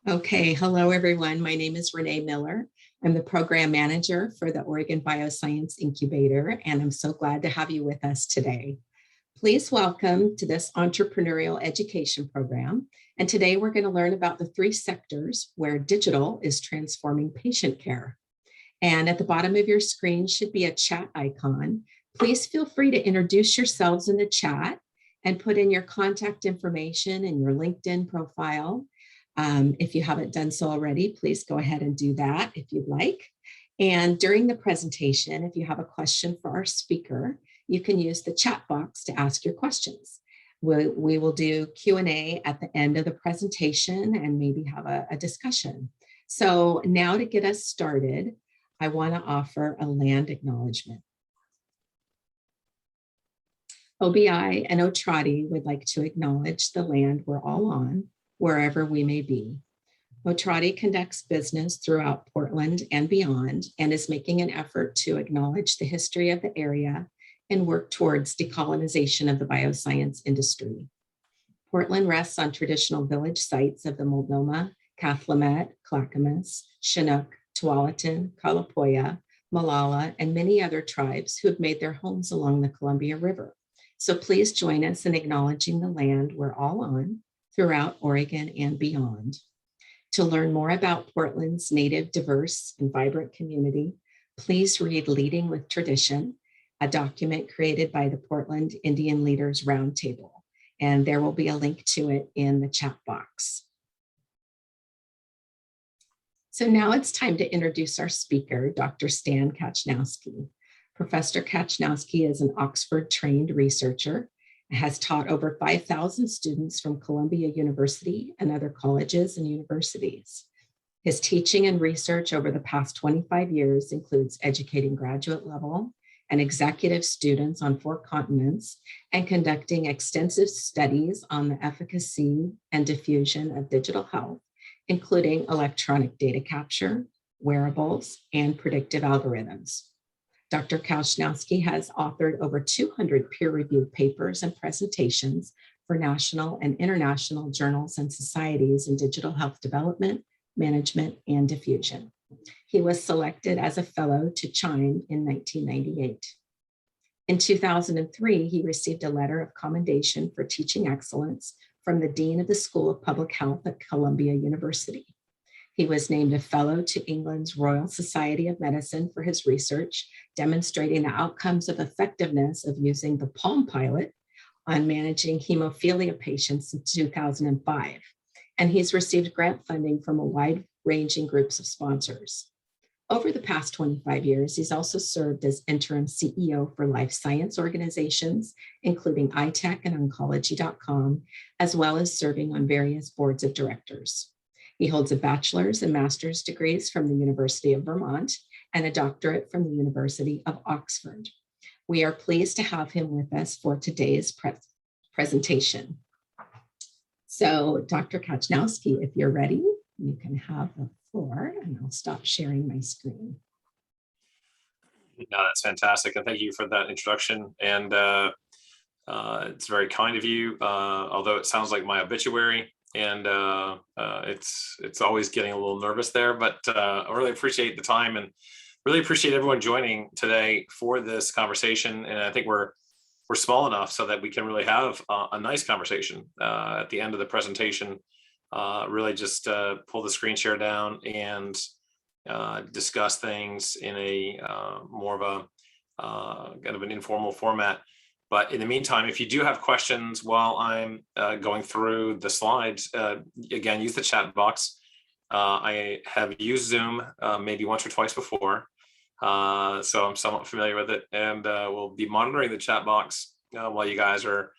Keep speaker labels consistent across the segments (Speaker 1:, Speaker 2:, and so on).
Speaker 1: Okay, hello everyone. My name is Renee Miller. I'm the program manager for the Oregon Bioscience Incubator, and I'm so glad to have you with us today. Please welcome to this entrepreneurial education program. And today we're going to learn about the three sectors where digital is transforming patient care. And at the bottom of your screen should be a chat icon. Please feel free to introduce yourselves in the chat and put in your contact information and your LinkedIn profile. If you haven't done so already, please go ahead and do that if you'd like. And during the presentation, if you have a question for our speaker, you can use the chat box to ask your questions. We will do Q&A at the end of the presentation and maybe have a discussion. So now to get us started, I want to offer a land acknowledgement. OBI and Otrati would like to acknowledge the land we're all on, wherever we may be. Otrati conducts business throughout Portland and beyond and is making an effort to acknowledge the history of the area and work towards decolonization of the bioscience industry. Portland rests on traditional village sites of the Multnomah, Cathlamet, Clackamas, Chinook, Tualatin, Kalapoya, Malala, and many other tribes who have made their homes along the Columbia River. So please join us in acknowledging the land we're all on throughout Oregon and beyond. To learn more about Portland's native, diverse, and vibrant community, please read Leading with Tradition, a document created by the Portland Indian Leaders Roundtable, and there will be a link to it in the chat box. So now it's time to introduce our speaker, Dr. Stan Kachnowski. Professor Kachnowski is an Oxford-trained researcher, has taught over 5,000 students from Columbia University and other colleges and universities. His teaching and research over the past 25 years includes educating graduate level and executive students on 4 continents and conducting extensive studies on the efficacy and diffusion of digital health, including electronic data capture, wearables, and predictive algorithms. Dr. Kachnowski has authored over 200 peer-reviewed papers and presentations for national and international journals and societies in digital health development, management, and diffusion. He was selected as a fellow to CHIME in 1998. In 2003, he received a letter of commendation for teaching excellence from the Dean of the School of Public Health at Columbia University. He was named a fellow to England's Royal Society of Medicine for his research, demonstrating the outcomes of effectiveness of using the Palm Pilot on managing hemophilia patients since 2005. And he's received grant funding from a wide-ranging groups of sponsors. Over the past 25 years, he's also served as interim CEO for life science organizations, including iTech and Oncology.com, as well as serving on various boards of directors. He holds a bachelor's and master's degrees from the University of Vermont and a doctorate from the University of Oxford. We are pleased to have him with us for today's presentation. So Dr. Kachnowski, if you're ready, you can have the floor, and I'll stop sharing my screen.
Speaker 2: No, that's fantastic. And thank you for that introduction. And it's very kind of you, although it sounds like my obituary. And it's always getting a little nervous there, but I really appreciate the time and really appreciate everyone joining today for this conversation. And I think we're small enough so that we can really have a nice conversation at the end of the presentation. Really just pull the screen share down and discuss things in a more of a kind of an informal format. But in the meantime, if you do have questions while I'm going through the slides, again, use the chat box. I have used Zoom maybe once or twice before, so I'm somewhat familiar with it, and we'll be monitoring the chat box while you guys are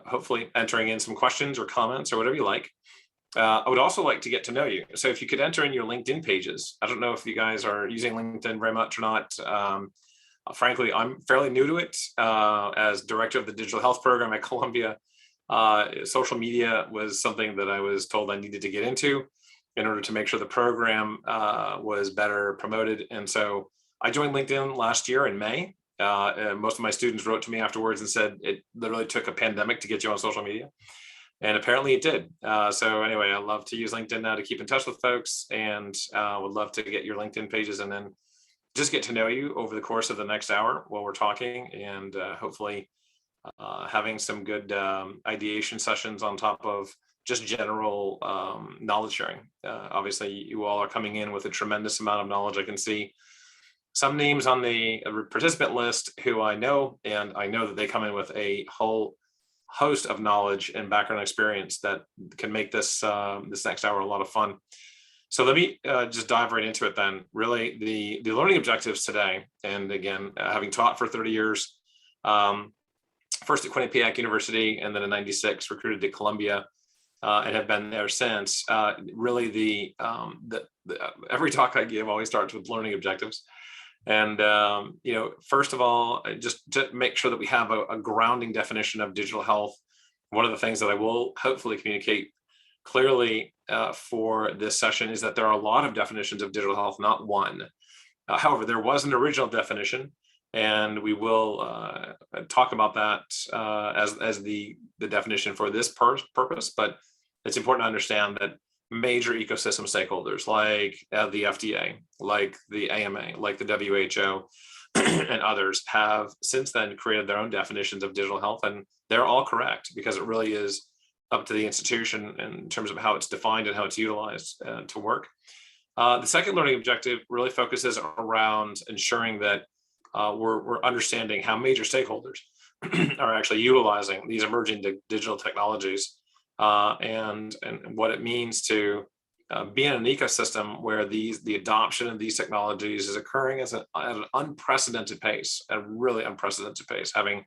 Speaker 2: hopefully entering in some questions or comments or whatever you like. I would also like to get to know you. So if you could enter in your LinkedIn pages. I don't know if you guys are using LinkedIn very much or not. Frankly, I'm fairly new to it as director of the digital health program at Columbia. Social media was something that I was told I needed to get into in order to make sure the program was better promoted. And so I joined LinkedIn last year in May. Most of my students wrote to me afterwards and said it literally took a pandemic to get you on social media. And apparently it did. So anyway, I love to use LinkedIn now to keep in touch with folks, and would love to get your LinkedIn pages and then just get to know you over the course of the next hour while we're talking, and hopefully having some good ideation sessions on top of just general knowledge sharing. Obviously, you all are coming in with a tremendous amount of knowledge. I can see some names on the participant list who I know, and I know that they come in with a whole host of knowledge and background experience that can make this this next hour a lot of fun. So let me just dive right into it then. Really, the learning objectives today, and again, having taught for 30 years, first at Quinnipiac University, and then in '96 recruited to Columbia, and have been there since. Really, the every talk I give always starts with learning objectives. And first of all, just to make sure that we have a grounding definition of digital health. One of the things that I will hopefully communicate clearly for this session is that there are a lot of definitions of digital health, not one. However, there was an original definition, and we will talk about that as the definition for this purpose. But it's important to understand that major ecosystem stakeholders like the FDA, like the AMA, like the WHO, and others have since then created their own definitions of digital health, and they're all correct because it really is up to the institution in terms of how it's defined and how it's utilized to work. The second learning objective really focuses around ensuring that we're understanding how major stakeholders are actually utilizing these emerging digital technologies, and what it means to be in an ecosystem where the adoption of these technologies is occurring at an unprecedented pace, a really unprecedented pace, having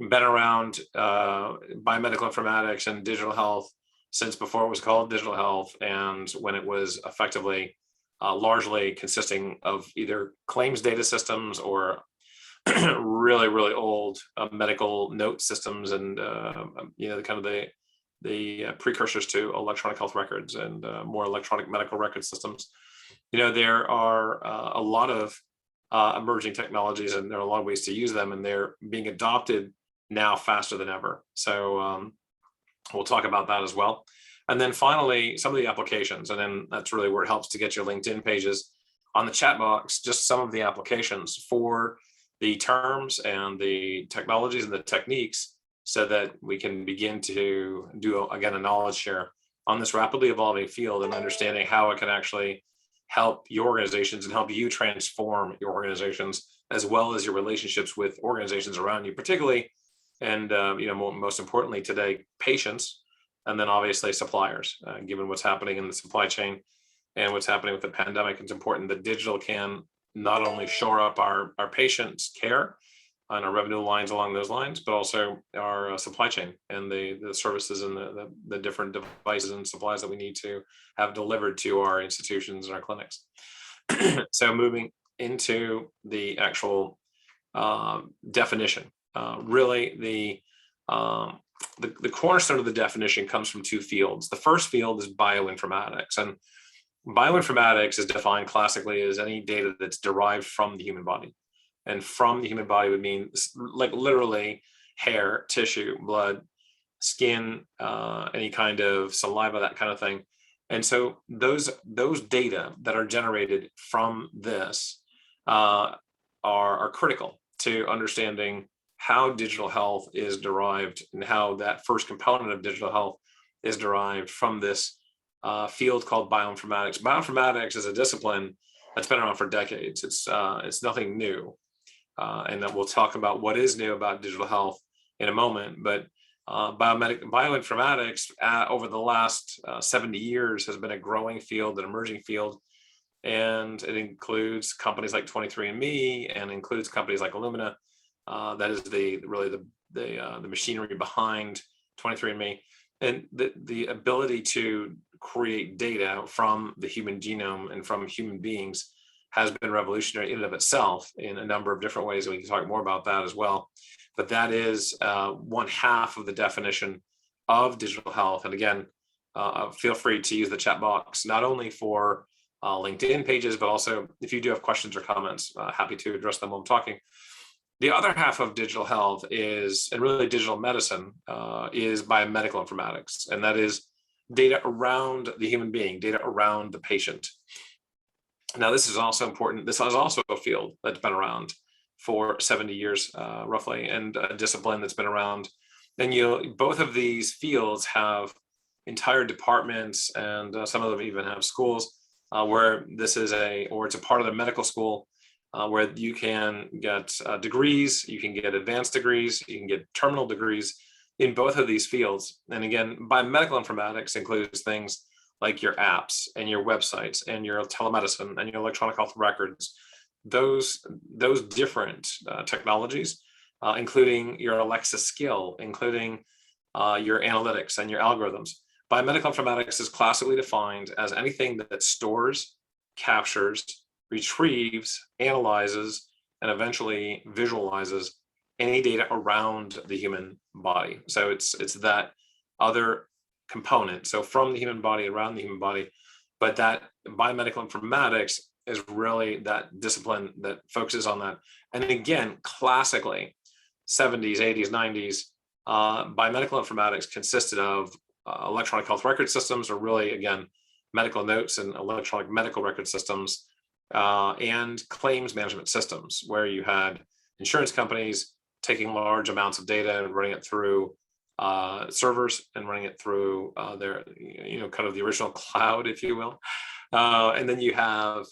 Speaker 2: been around biomedical informatics and digital health since before it was called digital health, and when it was effectively largely consisting of either claims data systems or really, really old medical note systems, and kind of the precursors to electronic health records and more electronic medical record systems. There are a lot of emerging technologies, and there are a lot of ways to use them, and they're being adopted now faster than ever. So we'll talk about that as well. And then finally, some of the applications, and then that's really where it helps to get your LinkedIn pages on the chat box, just some of the applications for the terms and the technologies and the techniques, so that we can begin to do, again, a knowledge share on this rapidly evolving field and understanding how it can actually help your organizations and help you transform your organizations, as well as your relationships with organizations around you, particularly, and most importantly today, patients, and then obviously suppliers. Given what's happening in the supply chain and what's happening with the pandemic, it's important that digital can not only shore up our patients' care on our revenue lines along those lines, but also our supply chain and the services and the different devices and supplies that we need to have delivered to our institutions and our clinics. So moving into the actual definition, really the cornerstone of the definition comes from two fields. The first field is bioinformatics, and bioinformatics is defined classically as any data that's derived from the human body. And from the human body would mean like literally hair, tissue, blood, skin, any kind of saliva, that kind of thing. And so those data that are generated from this are critical to understanding how digital health is derived, and how that first component of digital health is derived from this field called bioinformatics. Bioinformatics is a discipline that's been around for decades. It's nothing new. And then we'll talk about what is new about digital health in a moment. But bioinformatics over the last 70 years has been a growing field, an emerging field. And it includes companies like 23andMe, and includes companies like Illumina. That is the machinery behind 23andMe. And the ability to create data from the human genome and from human beings has been revolutionary in and of itself in a number of different ways, and we can talk more about that as well. But that is one half of the definition of digital health. And again, feel free to use the chat box, not only for LinkedIn pages, but also if you do have questions or comments, happy to address them while I'm talking. The other half of digital health is, and really digital medicine, is biomedical informatics, and that is data around the human being, data around the patient. Now, this is also important. This is also a field that's been around for 70 years, roughly, and a discipline that's been around. And both of these fields have entire departments, and some of them even have schools where it's a part of the medical school where you can get degrees, you can get advanced degrees, you can get terminal degrees in both of these fields. And again, biomedical informatics includes things like your apps and your websites and your telemedicine and your electronic health records. Those different technologies, including your Alexa skill, including your analytics and your algorithms. Biomedical informatics is classically defined as anything that stores, captures, retrieves, analyzes, and eventually visualizes any data around the human body. So it's that other component. So from the human body, around the human body, but that biomedical informatics is really that discipline that focuses on that. And again, classically, 70s, 80s, 90s, biomedical informatics consisted of electronic health record systems, or really, again, medical notes and electronic medical record systems, and claims management systems, where you had insurance companies taking large amounts of data and running it through servers and running it through their, kind of the original cloud, if you will. And then you have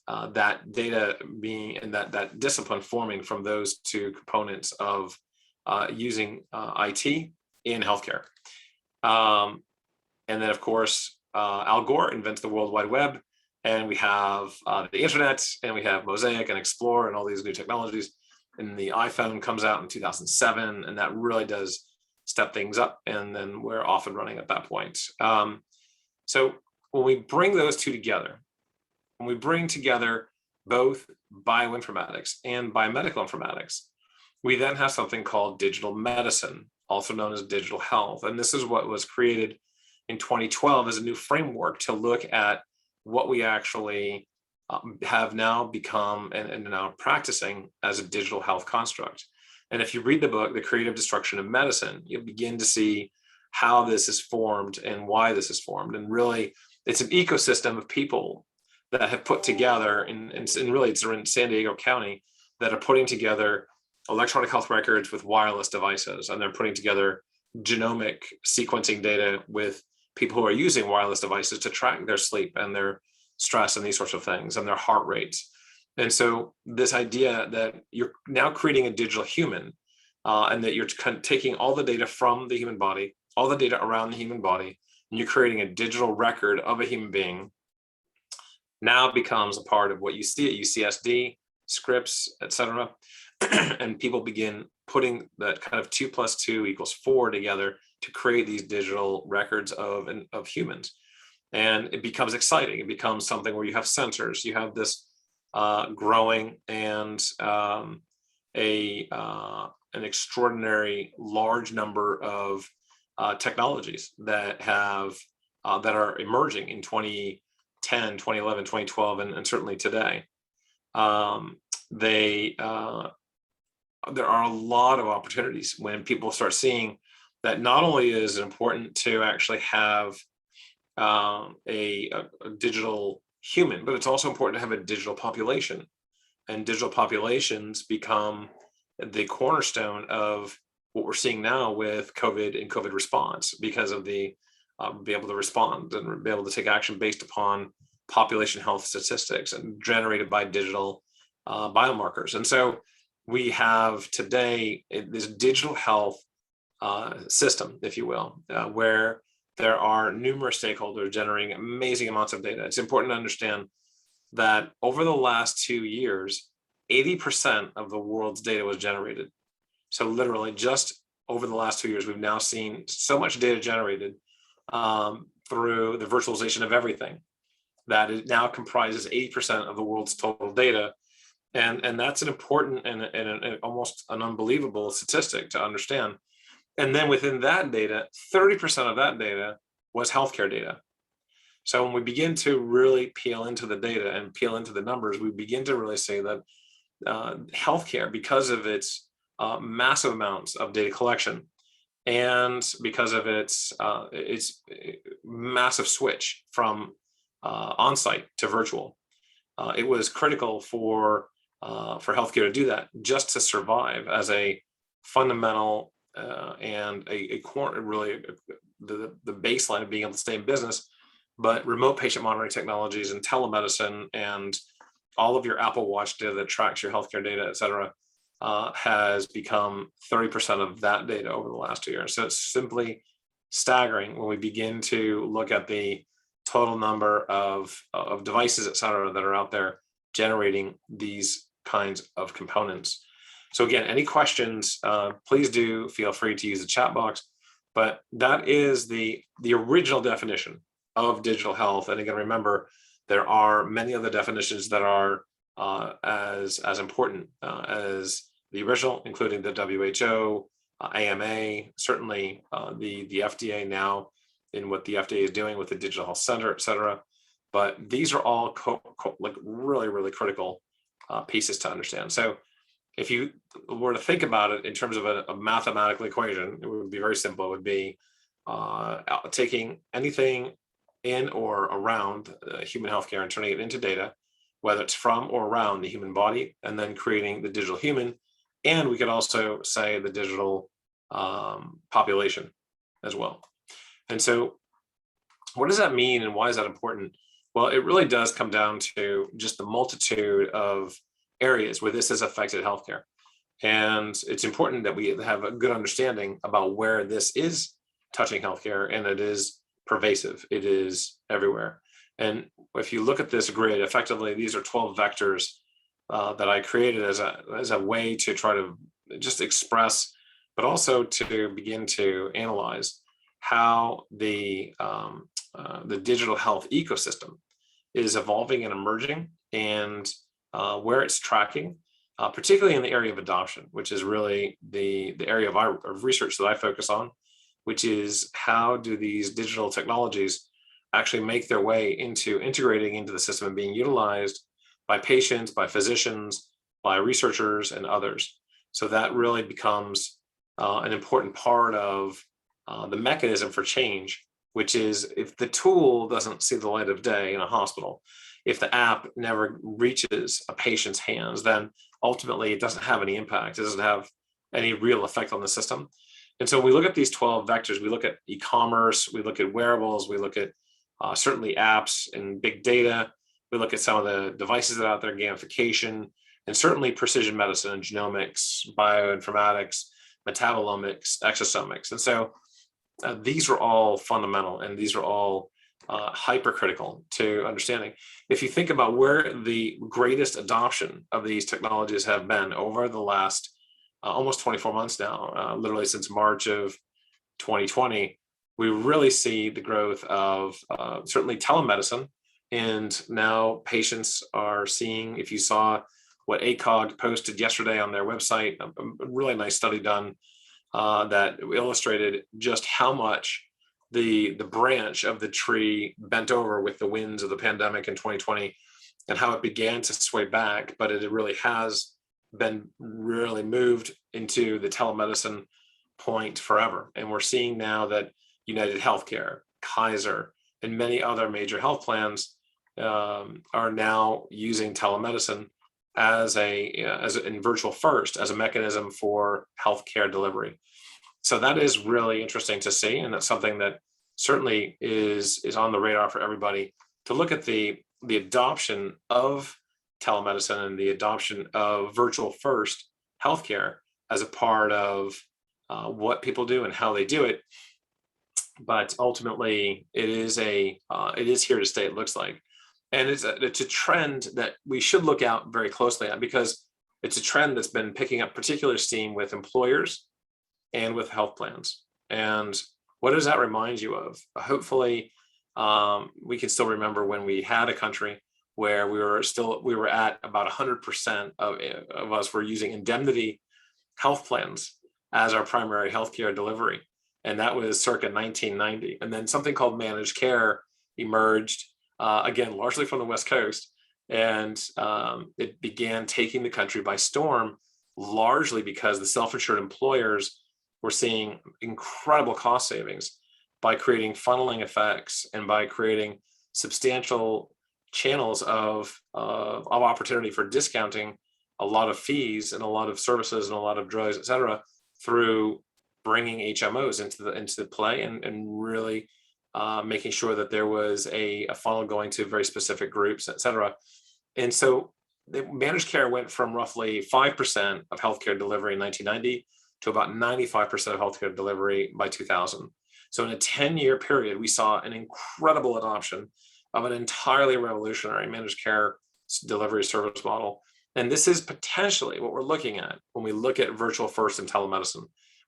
Speaker 2: that data being, and that discipline forming from those two components of using IT in healthcare. And then, of course, Al Gore invents the World Wide Web, and we have the internet, and we have Mosaic and Explorer and all these new technologies. And the iPhone comes out in 2007, and that really does step things up. And then we're off and running at that point. So when we bring those two together, when we bring together both bioinformatics and biomedical informatics, we then have something called digital medicine, also known as digital health. And this is what was created in 2012 as a new framework to look at what we actually have now become and now practicing as a digital health construct. And if you read the book, The Creative Destruction of Medicine, you'll begin to see how this is formed and why this is formed. And really, it's an ecosystem of people that have put together, and really it's in San Diego County, that are putting together electronic health records with wireless devices. And they're putting together genomic sequencing data with people who are using wireless devices to track their sleep and their stress and these sorts of things, and their heart rates. And so this idea that you're now creating a digital human, and that you're taking all the data from the human body, all the data around the human body, and you're creating a digital record of a human being, now becomes a part of what you see at UCSD, Scripps, etc. And people begin putting that kind of 2 + 2 = 4 together to create these digital records of humans. And it becomes exciting. It becomes something where you have sensors, you have this growing and an extraordinary large number of technologies that are emerging in 2010, 2011, 2012, and certainly today. There are a lot of opportunities when people start seeing that not only is it important to actually have a digital human, but it's also important to have a digital population. And digital populations become the cornerstone of what we're seeing now with COVID and COVID response, because of the be able to respond and be able to take action based upon population health statistics and generated by digital biomarkers. And so we have today this digital health system, if you will, where there are numerous stakeholders generating amazing amounts of data. It's important to understand that over the last 2 years, 80% of the world's data was generated. So literally just over the last 2 years, we've now seen so much data generated through the virtualization of everything that it now comprises 80% of the world's total data. And that's an important and almost an unbelievable statistic to understand. And then within that data, 30% of that data was healthcare data. So when we begin to really peel into the data and peel into the numbers, we begin to really see that healthcare, because of its massive amounts of data collection and because of its massive switch from on-site to virtual, it was critical for healthcare to do that, just to survive as a fundamental and a core, really the baseline of being able to stay in business. But remote patient monitoring technologies and telemedicine and all of your Apple Watch data that tracks your healthcare data, et cetera, has become 30% of that data over the last 2 years. So it's simply staggering when we begin to look at the total number of devices, et cetera, that are out there generating these kinds of components. So again, any questions, please do feel free to use the chat box. But that is the original definition of digital health. And again, remember, there are many other definitions that are as important as the original, including the WHO, AMA, certainly the FDA now in what the FDA is doing with the Digital Health Center, et cetera. But these are all like really, really critical pieces to understand. So if you were to think about it in terms of a mathematical equation, it would be very simple. It would be taking anything in or around human healthcare and turning it into data, whether it's from or around the human body, and then creating the digital human. And we could also say the digital population as well. And so what does that mean and why is that important? Well, it really does come down to just the multitude of areas where this has affected healthcare. And it's important that we have a good understanding about where this is touching healthcare, and it is pervasive. It is everywhere. And if you look at this grid, effectively, these are 12 vectors that I created as a way to try to just express, but also to begin to analyze how the digital health ecosystem is evolving and emerging, and where it's tracking, particularly in the area of adoption, which is really the area of research that I focus on, which is how do these digital technologies actually make their way into integrating into the system and being utilized by patients, by physicians, by researchers, and others. So that really becomes an important part of the mechanism for change, which is if the tool doesn't see the light of day in a hospital, if the app never reaches a patient's hands, then ultimately it doesn't have any impact. It doesn't have any real effect on the system. And so we look at these 12 vectors. We look at e-commerce, we look at wearables, we look at certainly apps and big data. We look at some of the devices that are out there, gamification, and certainly precision medicine and genomics, bioinformatics, metabolomics, exosomics. And so these are all fundamental, and these are all hypercritical to understanding. If you think about where the greatest adoption of these technologies have been over the last almost 24 months now, literally since March of 2020, we really see the growth of certainly telemedicine. And now patients are seeing, if you saw what ACOG posted yesterday on their website, a really nice study done that illustrated just how much the branch of the tree bent over with the winds of the pandemic in 2020 and how it began to sway back, but it really has been really moved into the telemedicine point forever. And we're seeing now that United Healthcare, Kaiser, and many other major health plans are now using telemedicine as in virtual first as a mechanism for healthcare delivery. So that is really interesting to see, and that's something that certainly is on the radar for everybody to look at the adoption of telemedicine and the adoption of virtual first healthcare as a part of what people do and how they do it. But ultimately, it is here to stay. It looks like, and it's a trend that we should look out very closely at, because it's a trend that's been picking up particular steam with employers and with health plans. And what does that remind you of? Hopefully, we can still remember when we had a country where we were at about 100% of us were using indemnity health plans as our primary healthcare delivery. And that was circa 1990. And then something called managed care emerged, again, largely from the West Coast, And it began taking the country by storm, largely because the self-insured employers were seeing incredible cost savings by creating funneling effects and by creating substantial channels of opportunity for discounting a lot of fees and a lot of services and a lot of drugs, et cetera, through bringing HMOs into the play and really making sure that there was a funnel going to very specific groups, et cetera. And so the managed care went from roughly 5% of healthcare delivery in 1990 to about 95% of healthcare delivery by 2000. So in a 10-year period, we saw an incredible adoption of an entirely revolutionary managed care delivery service model. And this is potentially what we're looking at when we look at virtual first and telemedicine.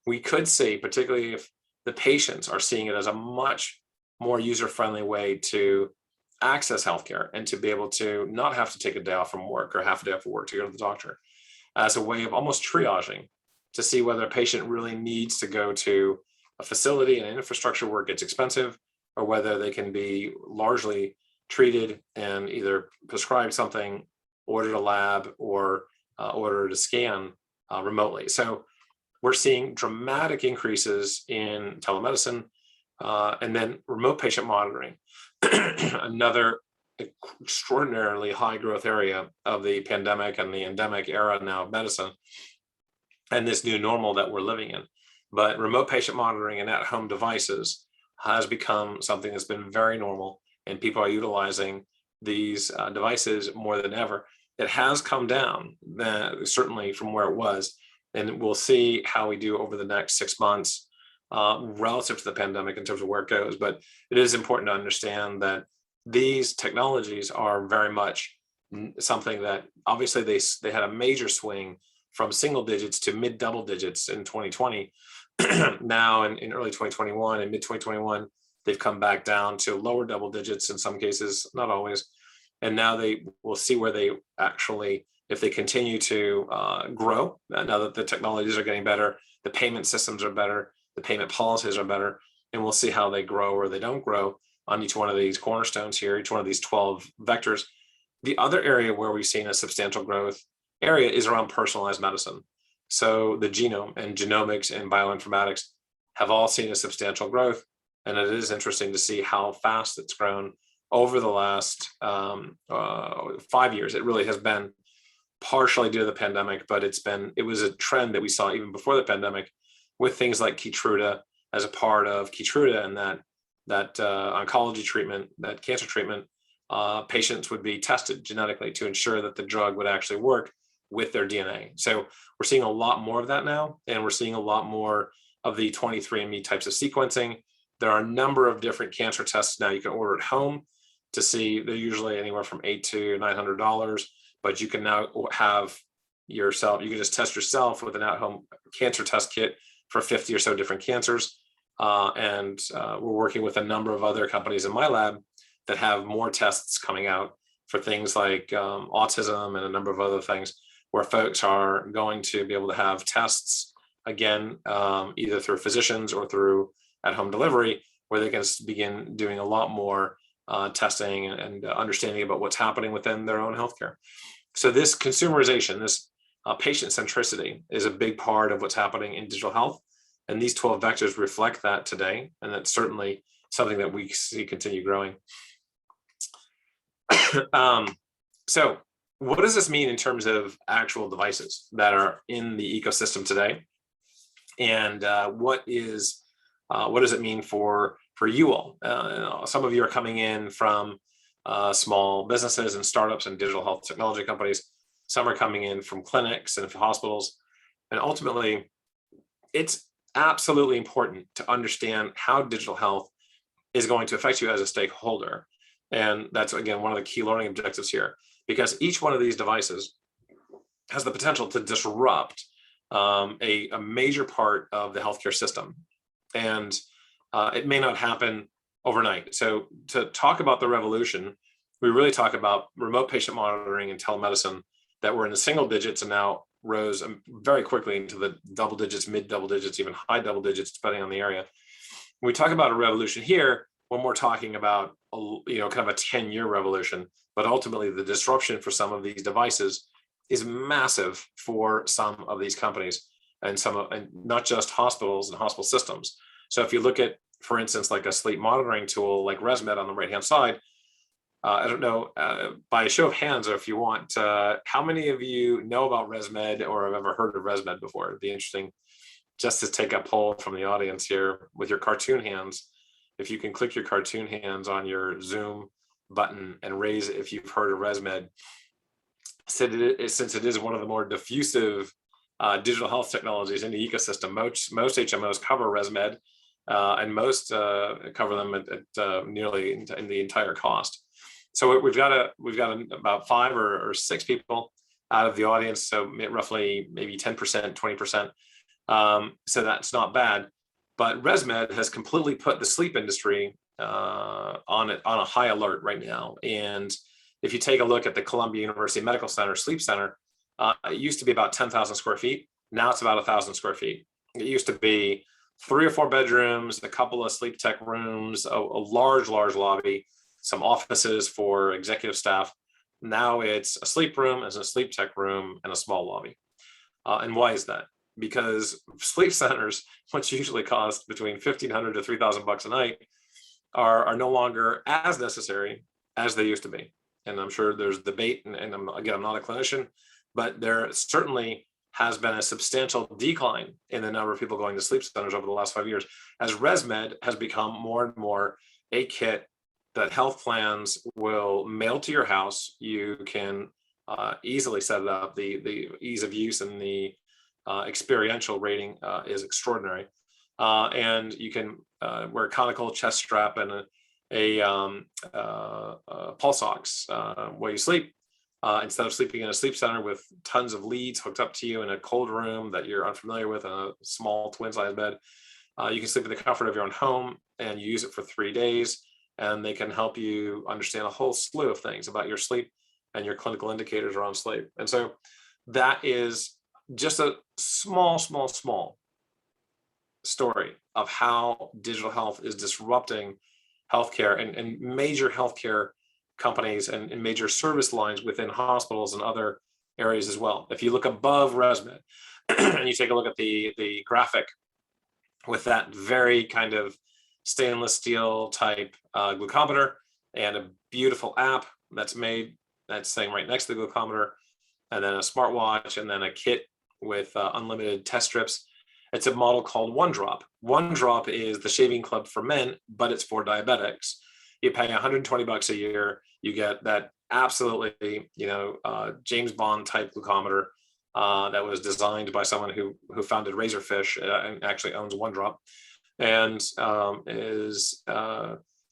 Speaker 2: We could see, particularly if the patients are seeing it as a much more user-friendly way to access healthcare and to be able to not have to take a day off from work or half a day off of work to go to the doctor, as a way of almost triaging to see whether a patient really needs to go to a facility and infrastructure where it gets expensive, or whether they can be largely treated and either prescribed something, ordered a lab, or ordered a scan remotely. So we're seeing dramatic increases in telemedicine, and then remote patient monitoring, another extraordinarily high growth area of the pandemic and the endemic era now of medicine, and this new normal that we're living in. But remote patient monitoring and at-home devices has become something that's been very normal, and people are utilizing these devices more than ever. It has come down, certainly from where it was, and we'll see how we do over the next 6 months relative to the pandemic in terms of where it goes. But it is important to understand that these technologies are very much something that obviously they had a major swing from single digits to mid double digits in 2020. Now in early 2021 and mid 2021, they've come back down to lower double digits in some cases, not always. And now they will see where they actually, if they continue to grow, now that the technologies are getting better, the payment systems are better, the payment policies are better, and we'll see how they grow or they don't grow on each one of these cornerstones here, each one of these 12 vectors. The other area where we've seen a substantial growth area is around personalized medicine. So the genome and genomics and bioinformatics have all seen a substantial growth. And it is interesting to see how fast it's grown over the last 5 years. It really has been partially due to the pandemic, but it was a trend that we saw even before the pandemic with things like Keytruda as a part of Keytruda, and that oncology treatment, that cancer treatment, patients would be tested genetically to ensure that the drug would actually work with their DNA. So we're seeing a lot more of that now, and we're seeing a lot more of the 23andMe types of sequencing. There are a number of different cancer tests now you can order at home to see. They're usually anywhere from $800 to $900, but you can now have yourself, you can just test yourself with an at-home cancer test kit for 50 or so different cancers. And we're working with a number of other companies in my lab that have more tests coming out for things like autism and a number of other things, where folks are going to be able to have tests, again, either through physicians or through at-home delivery, where they can begin doing a lot more testing and understanding about what's happening within their own healthcare. So this consumerization, this patient centricity is a big part of what's happening in digital health. And these 12 vectors reflect that today. And that's certainly something that we see continue growing. So what does this mean in terms of actual devices that are in the ecosystem today? And what does it mean for you all? Some of you are coming in from small businesses and startups and digital health technology companies. Some are coming in from clinics and hospitals. And ultimately, it's absolutely important to understand how digital health is going to affect you as a stakeholder. And that's, again, one of the key learning objectives here, because each one of these devices has the potential to disrupt a major part of the healthcare system. And it may not happen overnight. So to talk about the revolution, we really talk about remote patient monitoring and telemedicine that were in the single digits and now rose very quickly into the double digits, mid double digits, even high double digits, depending on the area. When we talk about a revolution here, when we're talking about kind of a 10-year revolution, but ultimately the disruption for some of these devices is massive for some of these companies and not just hospitals and hospital systems. So if you look at, for instance, like a sleep monitoring tool like ResMed on the right-hand side, I don't know, by a show of hands, or if you want, how many of you know about ResMed or have ever heard of ResMed before? It'd be interesting just to take a poll from the audience here with your cartoon hands. If you can click your cartoon hands on your Zoom button and raise it if you've heard of ResMed, since it is one of the more diffusive digital health technologies in the ecosystem. Most HMOs cover ResMed, and most cover them at nearly in the entire cost. So we've got about 5 or 6 people out of the audience, so roughly maybe 10%, 20%. So that's not bad. But ResMed has completely put the sleep industry on a high alert right now. And if you take a look at the Columbia University Medical Center Sleep Center, it used to be about 10,000 square feet. Now it's about 1,000 square feet. It used to be 3 or 4 bedrooms, a couple of sleep tech rooms, a large lobby, some offices for executive staff. Now it's a sleep room, as a sleep tech room, and a small lobby. And why is that? Because sleep centers, which usually cost between $1,500 to $3,000 a night, are no longer as necessary as they used to be. And I'm sure there's debate, and I'm not a clinician, but there certainly has been a substantial decline in the number of people going to sleep centers over the last 5 years, as ResMed has become more and more a kit that health plans will mail to your house. You can easily set it up. The ease of use and the experiential rating is extraordinary. And you can wear a conical chest strap and a pulse ox while you sleep, instead of sleeping in a sleep center with tons of leads hooked up to you in a cold room that you're unfamiliar with, in a small twin-size bed. You can sleep in the comfort of your own home, and you use it for 3 days, and they can help you understand a whole slew of things about your sleep and your clinical indicators around sleep. And so that is just a small story of how digital health is disrupting healthcare and major healthcare companies and major service lines within hospitals and other areas as well. If you look above ResMed and you take a look at the graphic with that very kind of stainless steel type glucometer and a beautiful app that's saying right next to the glucometer, and then a smartwatch, and then a kit with unlimited test strips. It's a model called OneDrop. OneDrop is the shaving club for men, but it's for diabetics. You pay $120 a year. You get that absolutely, James Bond type glucometer that was designed by someone who founded Razorfish and actually owns OneDrop, and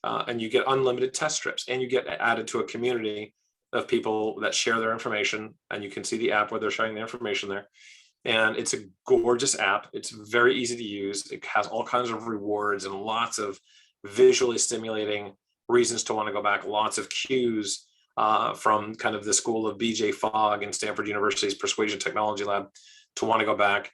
Speaker 2: and you get unlimited test strips, and you get added to a community of people that share their information, and you can see the app where they're sharing the information there. And it's a gorgeous app. It's very easy to use. It has all kinds of rewards and lots of visually stimulating reasons to want to go back, lots of cues from kind of the school of BJ Fogg and Stanford University's Persuasion Technology Lab to want to go back.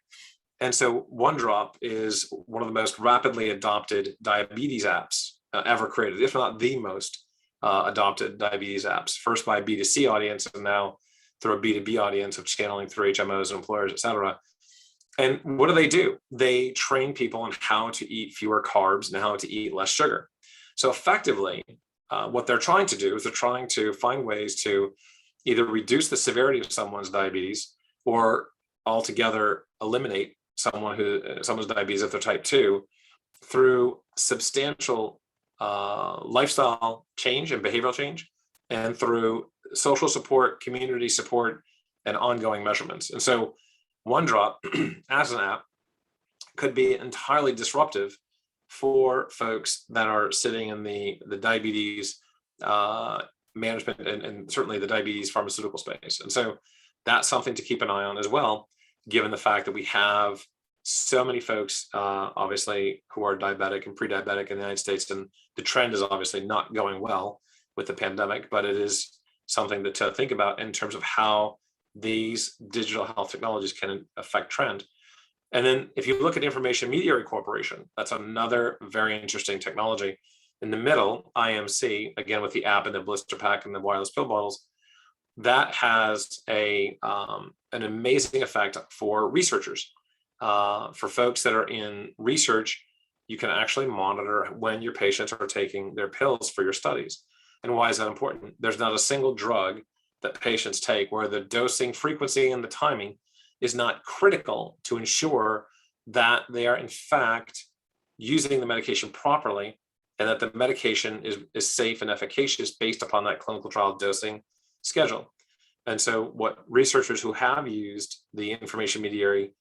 Speaker 2: And so OneDrop is one of the most rapidly adopted diabetes apps ever created, if not the most adopted diabetes apps, first by a B2C audience and now through a B2B audience of channeling through HMOs and employers, et cetera. And what do? They train people on how to eat fewer carbs and how to eat less sugar. So effectively, what they're trying to do is they're trying to find ways to either reduce the severity of someone's diabetes or altogether eliminate someone's diabetes if they're type 2 through substantial lifestyle change and behavioral change, and through social support, community support, and ongoing measurements. And so OneDrop as an app could be entirely disruptive for folks that are sitting in the diabetes management and certainly the diabetes pharmaceutical space. And so that's something to keep an eye on as well, given the fact that we have so many folks, obviously, who are diabetic and pre-diabetic in the United States. And the trend is obviously not going well with the pandemic, but it is something to think about in terms of how these digital health technologies can affect trend. And then if you look at Information Media Corporation, that's another very interesting technology. In the middle, IMC, again with the app and the blister pack and the wireless pill bottles, that has an amazing effect for researchers. For folks that are in research, you can actually monitor when your patients are taking their pills for your studies. And why is that important? There's not a single drug that patients take where the dosing frequency and the timing is not critical to ensure that they are in fact using the medication properly and that the medication is safe and efficacious based upon that clinical trial dosing schedule. And so what researchers who have used the information mediary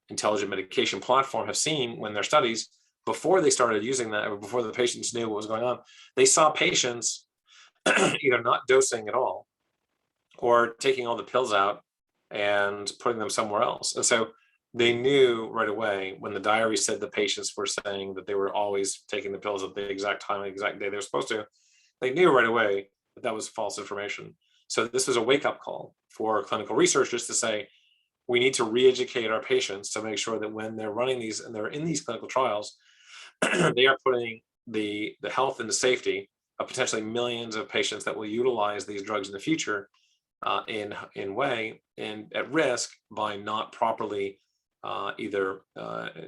Speaker 2: intelligent medication platform have seen when their studies, before they started using that, or before the patients knew what was going on, they saw patients either not dosing at all or taking all the pills out and putting them somewhere else. And so they knew right away when the diary said the patients were saying that they were always taking the pills at the exact time, the exact day they were supposed to, they knew right away that that was false information. So this was a wake-up call for clinical researchers to say, we need to re-educate our patients to make sure that when they're running these and they're in these clinical trials, they are putting the health and the safety of potentially millions of patients that will utilize these drugs in the future in at risk by not properly either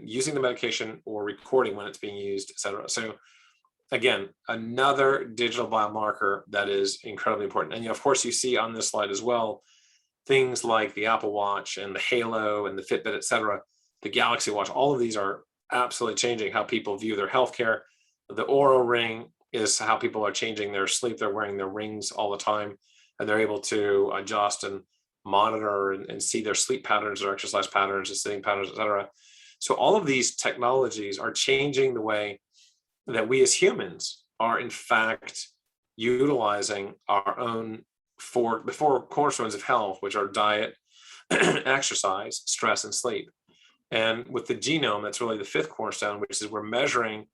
Speaker 2: using the medication or recording when it's being used, et cetera. So again, another digital biomarker that is incredibly important. And of course, you see on this slide as well, things like the Apple Watch and the Halo and the Fitbit, et cetera, the Galaxy Watch, all of these are absolutely changing how people view their healthcare. The Oura Ring is how people are changing their sleep. They're wearing their rings all the time, and they're able to adjust and monitor and see their sleep patterns, their exercise patterns, their sitting patterns, et cetera. So all of these technologies are changing the way that we as humans are in fact utilizing our own the four cornerstones of health, which are diet, exercise, stress, and sleep. And with the genome, that's really the fifth cornerstone, which is we're measuring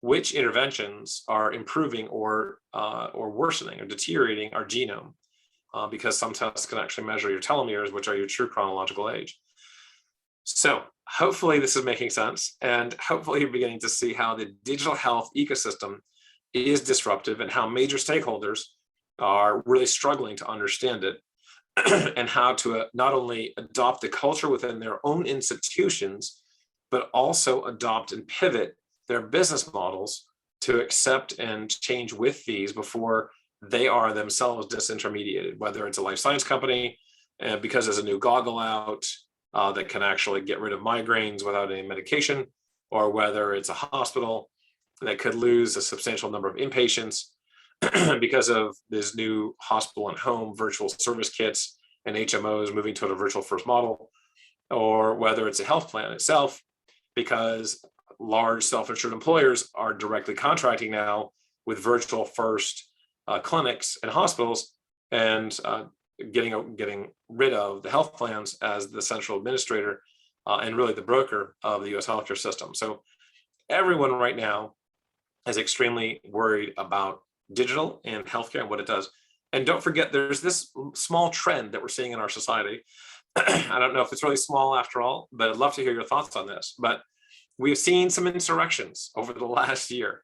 Speaker 2: which interventions are improving or worsening or deteriorating our genome, because some tests can actually measure your telomeres, which are your true chronological age. So hopefully this is making sense, and hopefully you're beginning to see how the digital health ecosystem is disruptive and how major stakeholders are really struggling to understand it and how to not only adopt the culture within their own institutions, but also adopt and pivot their business models to accept and change with these before they are themselves disintermediated, whether it's a life science company, because there's a new goggle out that can actually get rid of migraines without any medication, or whether it's a hospital that could lose a substantial number of inpatients because of this new hospital and home virtual service kits and HMOs moving to a virtual first model, or whether it's a health plan itself, because large self-insured employers are directly contracting now with virtual first clinics and hospitals and getting rid of the health plans as the central administrator and really the broker of the US healthcare system. So everyone right now is extremely worried about digital and healthcare and what it does. And don't forget, there's this small trend that we're seeing in our society. I don't know if it's really small after all, but I'd love to hear your thoughts on this. But we've seen some insurrections over the last year.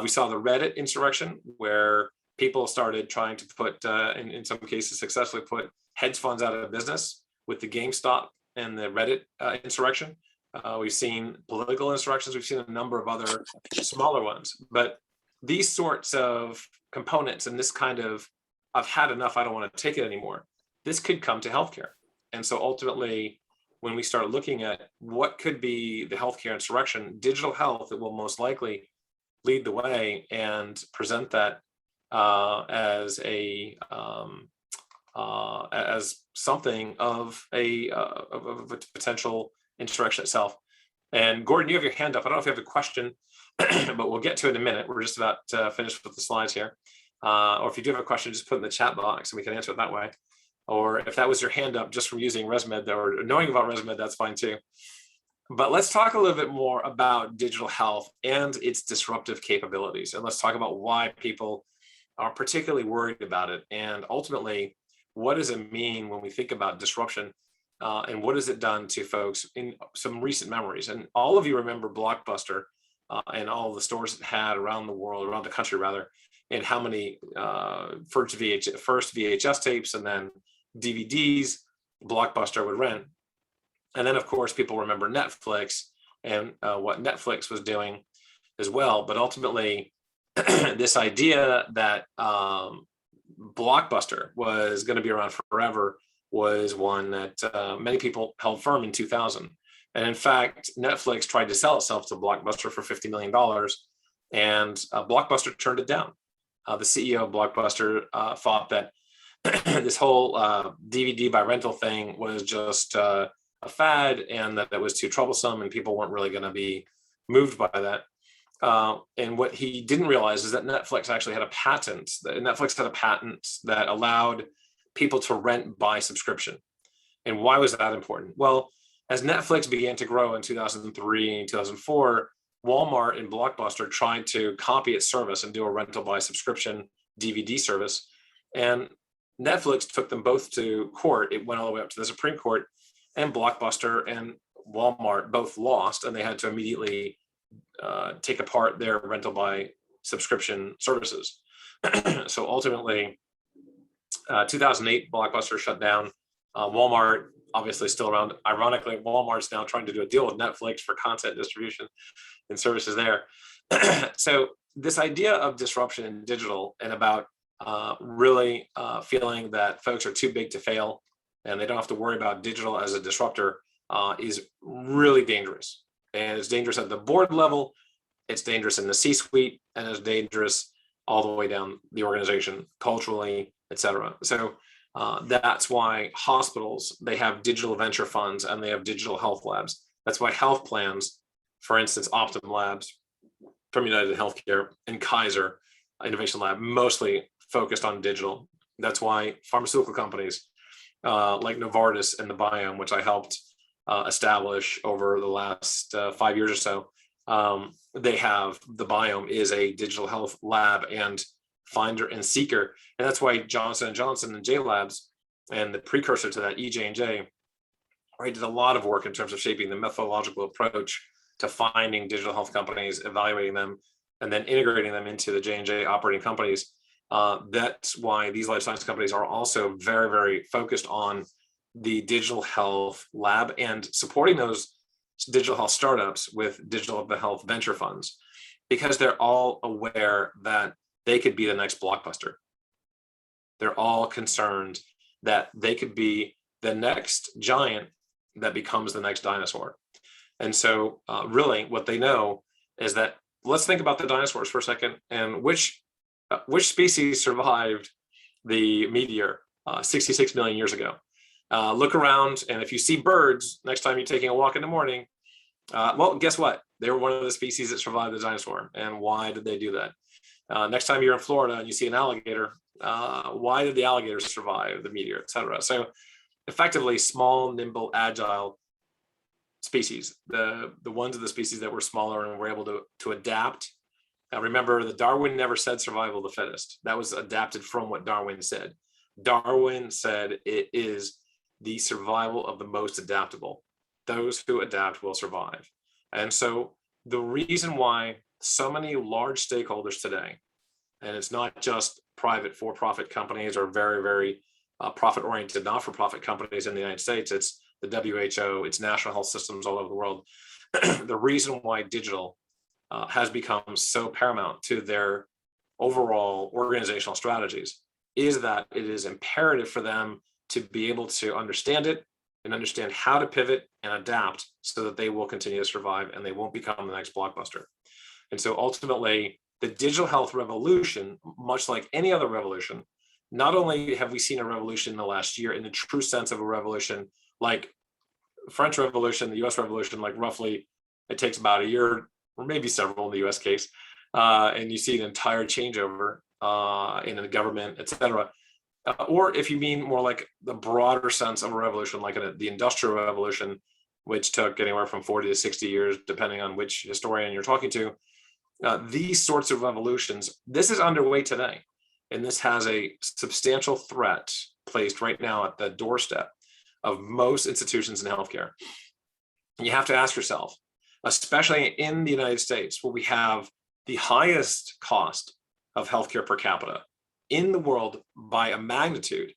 Speaker 2: We saw the Reddit insurrection where people started trying to put, in some cases successfully put hedge funds out of business with the GameStop and the Reddit insurrection. We've seen political insurrections. We've seen a number of other smaller ones. But these sorts of components and this kind of, I've had enough, I don't want to take it anymore, this could come to healthcare. And so ultimately, when we start looking at what could be the healthcare insurrection, digital health, it will most likely lead the way and present that as something of a potential insurrection itself. And Gordon, you have your hand up. I don't know if you have a question, but we'll get to it in a minute. We're just about finished with the slides here. Or if you do have a question, just put it in the chat box and we can answer it that way. Or if that was your hand up just from using ResMed or knowing about ResMed, that's fine too. But let's talk a little bit more about digital health and its disruptive capabilities. And let's talk about why people are particularly worried about it. And ultimately, what does it mean when we think about disruption? And what has it done to folks in some recent memories? And all of you remember Blockbuster and all the stores it had around the world, around the country rather, and how many first VHS tapes and then DVDs Blockbuster would rent. And then, of course, people remember Netflix and what Netflix was doing as well. But ultimately, this idea that Blockbuster was going to be around forever was one that many people held firm in 2000. And in fact, Netflix tried to sell itself to Blockbuster for $50 million, and Blockbuster turned it down. The CEO of Blockbuster thought that this whole DVD by rental thing was just a fad, and that it was too troublesome, and people weren't really going to be moved by that. And what he didn't realize is that Netflix actually had a patent. Netflix had a patent that allowed people to rent by subscription. And why was that important? Well, as Netflix began to grow in 2003 and 2004, Walmart and Blockbuster tried to copy its service and do a rental by subscription DVD service. And Netflix took them both to court. It went all the way up to the Supreme Court, and Blockbuster and Walmart both lost, and they had to immediately take apart their rental by subscription services. So ultimately, 2008, Blockbuster shut down. Walmart, obviously still around. Ironically, Walmart's now trying to do a deal with Netflix for content distribution and services there. So this idea of disruption in digital and about really feeling that folks are too big to fail and they don't have to worry about digital as a disruptor is really dangerous. And it's dangerous at the board level, it's dangerous in the C-suite, and it's dangerous all the way down the organization, culturally, et cetera. So that's why hospitals, they have digital venture funds and they have digital health labs. That's why health plans, for instance, Optum Labs from United Healthcare and Kaiser Innovation Lab, mostly focused on digital. That's why pharmaceutical companies like Novartis and the Biome, which I helped establish over the last 5 years or so, they have, the Biome is a digital health lab and finder and seeker. And that's why Johnson & Johnson and J Labs and the precursor to that, EJ&J, right, did a lot of work in terms of shaping the methodological approach to finding digital health companies, evaluating them, and then integrating them into the J&J operating companies. That's why these life science companies are also very, very focused on the digital health lab and supporting those digital health startups with digital health venture funds, because they're all aware that they could be the next Blockbuster. They're all concerned that they could be the next giant that becomes the next dinosaur. And so really what they know is that, let's think about the dinosaurs for a second, and which species survived the meteor 66 million years ago. Look around, and if you see birds next time you're taking a walk in the morning, well, guess what? They were one of the species that survived the dinosaur. And why did they do that? Next time you're in Florida and you see an alligator, why did the alligator survive the meteor, et cetera? So effectively, small, nimble, agile species, the ones of the species that were smaller and were able to adapt. Remember that Darwin never said survival of the fittest. That was adapted from what Darwin said. Darwin said it is the survival of the most adaptable. Those who adapt will survive. And so the reason why so many large stakeholders today, and it's not just private for-profit companies or very, very profit-oriented not-for-profit companies in the United States, it's the WHO, it's national health systems all over the world. The reason why digital has become so paramount to their overall organizational strategies is that it is imperative for them to be able to understand it and understand how to pivot and adapt so that they will continue to survive and they won't become the next Blockbuster. And so ultimately, the digital health revolution, much like any other revolution, not only have we seen a revolution in the last year in the true sense of a revolution, like French Revolution, the US Revolution, like roughly it takes about a year or maybe several in the US case, and you see an entire changeover in the government, et cetera. Or if you mean more like the broader sense of a revolution, like the Industrial Revolution, which took anywhere from 40 to 60 years, depending on which historian you're talking to, these sorts of revolutions, this is underway today. And this has a substantial threat placed right now at the doorstep of most institutions in healthcare. And you have to ask yourself, especially in the United States, where we have the highest cost of healthcare per capita in the world by a magnitude,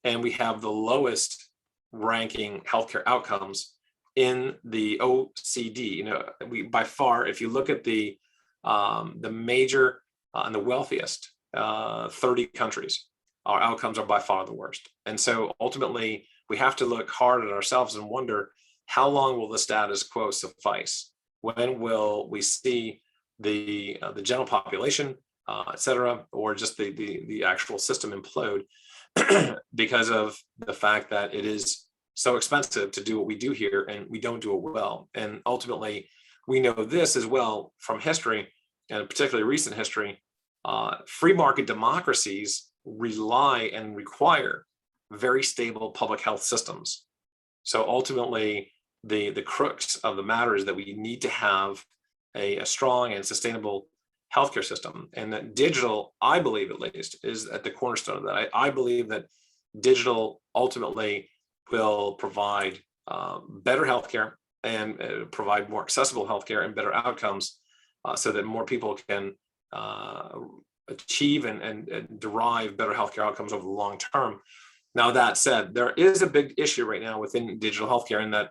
Speaker 2: and we have the lowest ranking healthcare outcomes in the OECD. You know, we by far, if you look at the major and the wealthiest 30 countries, our outcomes are by far the worst. And so ultimately, we have to look hard at ourselves and wonder, how long will the status quo suffice? When will we see the general population, et cetera, or just the actual system implode because of the fact that it is so expensive to do what we do here, and we don't do it well. And ultimately, we know this as well from history, and particularly recent history. Free market democracies rely and require very stable public health systems. So ultimately, the crux of the matter is that we need to have a strong and sustainable healthcare system, and that digital, I believe at least, is at the cornerstone of that. I believe that digital ultimately will provide better healthcare and provide more accessible healthcare and better outcomes, so that more people can achieve and derive better healthcare outcomes over the long term. Now, that said, there is a big issue right now within digital healthcare, in that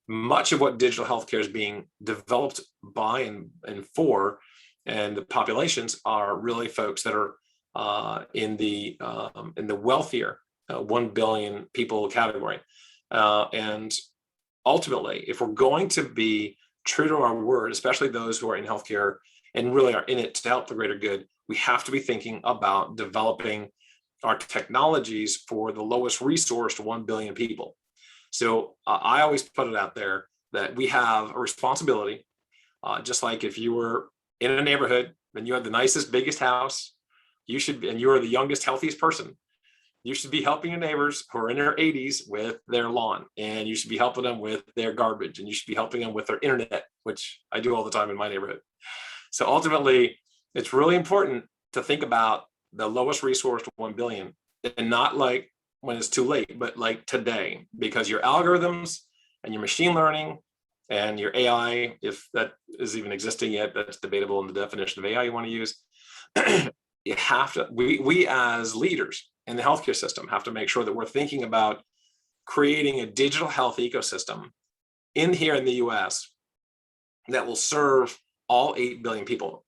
Speaker 2: much of what digital healthcare is being developed by and for, and the populations are really folks that are in the wealthier 1 billion people category. And ultimately, if we're going to be true to our word, especially those who are in healthcare and really are in it to help the greater good, we have to be thinking about developing our technologies for the lowest resourced 1 billion people. So I always put it out there that we have a responsibility, just like if you were in a neighborhood and you had the nicest, biggest house, you should, and you are the youngest, healthiest person, you should be helping your neighbors who are in their 80s with their lawn, and you should be helping them with their garbage, and you should be helping them with their internet, which I do all the time in my neighborhood. So ultimately, it's really important to think about the lowest resourced 1 billion, and not like when it's too late, but like today, because your algorithms and your machine learning and your AI, if that is even existing yet, that's debatable in the definition of AI you want to use. You have to, we as leaders in the healthcare system have to make sure that we're thinking about creating a digital health ecosystem here in the US that will serve all 8 billion people